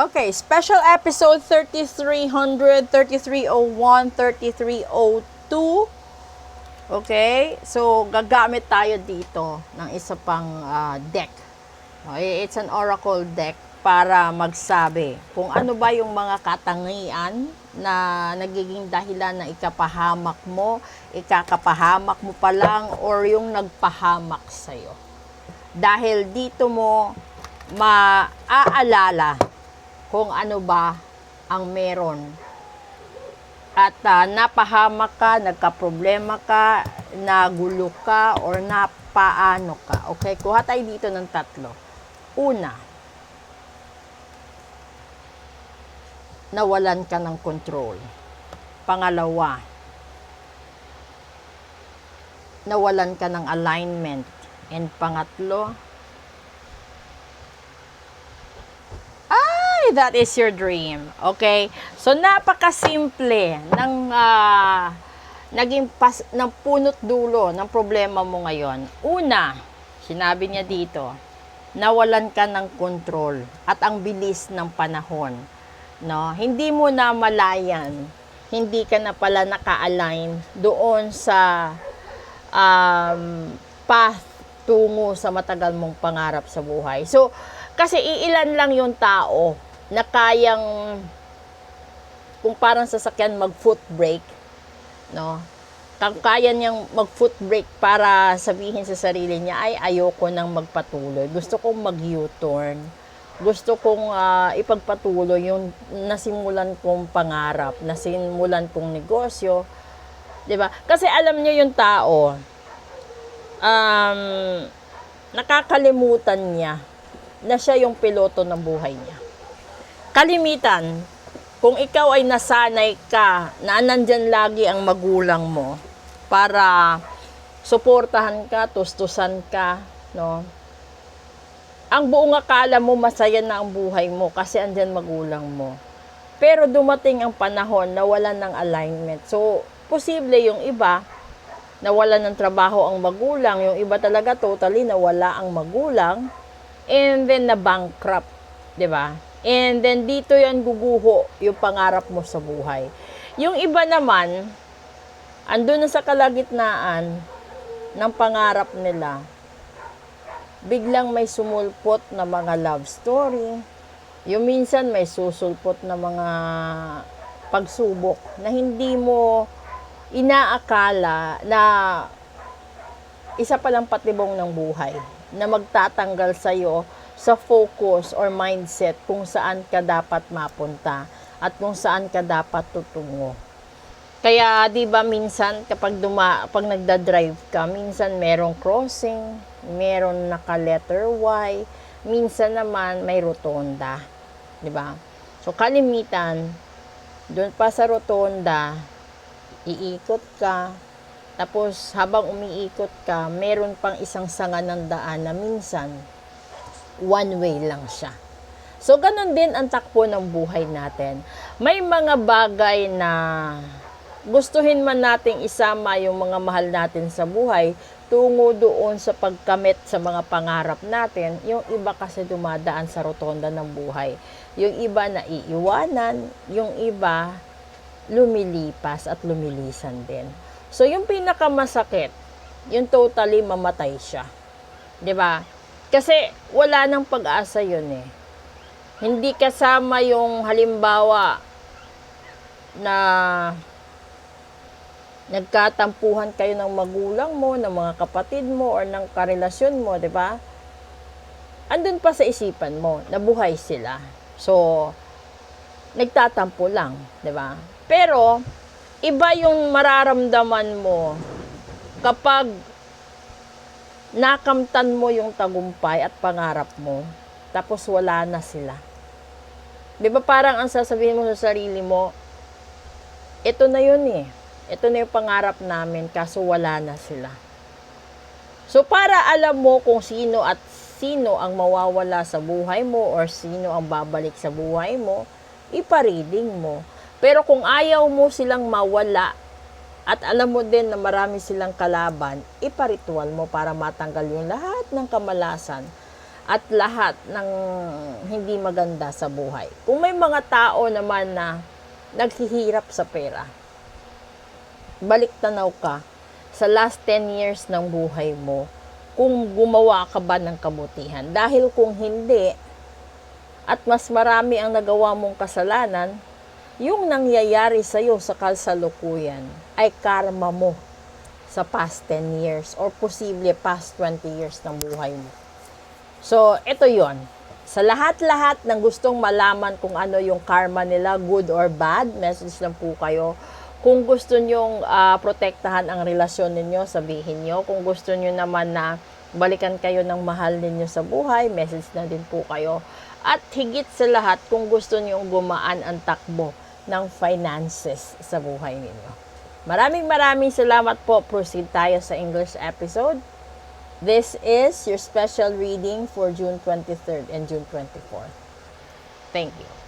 Okay, special episode 3300, 3301, 3302. Okay, so gagamit tayo dito ng isa pang deck. Okay, it's an oracle deck para magsabi kung ano ba yung mga katangian na nagiging dahilan na ikapahamak mo, ikakapahamak mo pa lang, or yung nagpahamak sa'yo. Dahil dito mo maaalala kung ano ba ang meron. At napahamak ka, nagka-problema ka, nagulo ka, or napaano ka. Okay, kuha tayo dito ng tatlo. Una, nawalan ka ng control. Pangalawa, nawalan ka ng alignment. And pangatlo, that is your dream. Okay? So, napakasimple ng ng punot dulo ng problema mo ngayon. Una, sinabi niya dito, nawalan ka ng control at ang bilis ng panahon. No? Hindi mo na malayan, hindi ka na pala naka-align doon sa path tungo sa matagal mong pangarap sa buhay. So, kasi iilan lang yung tao na kayang, kung parang sasakyan mag-foot brake, no? Kaya niyang mag-foot brake para sabihin sa sarili niya, ay, ayoko nang magpatuloy. Gusto kong mag-U-turn. Gusto kong ipagpatuloy yung nasimulan kong pangarap, nasimulan kong negosyo. 'Di ba? Kasi alam niyo yung tao, nakakalimutan niya na siya yung piloto ng buhay niya. Kalimitan, kung ikaw ay nasanay ka na nandyan lagi ang magulang mo para suportahan ka, tustusan ka, no? Ang buong akala mo masaya na ang buhay mo kasi andyan magulang mo. Pero dumating ang panahon na wala ng alignment. So, posible yung iba nawala ng trabaho ang magulang, yung iba talaga totally nawala ang magulang, and then na bankrupt, 'di ba? And then dito yan guguho yung pangarap mo sa buhay. Yung iba naman andun na sa kalagitnaan ng pangarap nila, biglang may sumulpot na mga love story. Yung minsan may susulpot na mga pagsubok na hindi mo inaakala na isa palang patibong ng buhay na magtatanggal sa'yo sa focus or mindset kung saan ka dapat mapunta at kung saan ka dapat tutungo. Kaya 'di ba minsan kapag pag nagda-drive ka, minsan merong crossing, meron naka letter Y, minsan naman may rotonda, 'di ba? So kalimitan doon pa sa rotonda, iikot ka, tapos habang umiikot ka, meron pang isang sanga ng daan na minsan one way lang siya. So, ganun din ang takbo ng buhay natin. May mga bagay na gustuhin man nating isama yung mga mahal natin sa buhay tungo doon sa pagkamit sa mga pangarap natin. Yung iba kasi dumadaan sa rotonda ng buhay. Yung iba naiiwanan, yung iba lumilipas at lumilisan din. So, yung pinakamasakit, yung totally mamatay siya. 'Di ba? Kasi wala nang pag-asa yun eh. Hindi kasama yung halimbawa na nagkatampuhan kayo ng magulang mo, ng mga kapatid mo, or ng karelasyon mo, 'di ba? Andun pa sa isipan mo, nabuhay sila. So, nagtatampo lang, 'di ba? Pero iba yung mararamdaman mo kapag nakamtan mo yung tagumpay at pangarap mo, tapos wala na sila. 'Di ba parang ang sasabihin mo sa sarili mo, ito na yun eh. Ito na yung pangarap namin, kaso wala na sila. So para alam mo kung sino at sino ang mawawala sa buhay mo or sino ang babalik sa buhay mo, ipa-reading mo. Pero kung ayaw mo silang mawala, at alam mo din na marami silang kalaban, iparitual mo para matanggal yung lahat ng kamalasan at lahat ng hindi maganda sa buhay. Kung may mga tao naman na naghihirap sa pera, balik tanaw ka sa last 10 years ng buhay mo kung gumawa ka ba ng kabutihan. Dahil kung hindi, at mas marami ang nagawa mong kasalanan, yung nangyayari sa'yo sa kasalukuyan ay karma mo sa past 10 years or posible past 20 years ng buhay mo. So, ito yon. Sa lahat-lahat ng gustong malaman kung ano yung karma nila, good or bad, message lang po kayo. Kung gusto nyong protektahan ang relasyon ninyo, sabihin nyo. Kung gusto nyo naman na balikan kayo ng mahal ninyo sa buhay, message na din po kayo. At higit sa lahat, kung gusto nyong gumaan ang takbo ng finances sa buhay ninyo. Maraming salamat po. Proceed tayo sa English episode. This is your special reading for June 23rd and June 24th. Thank you.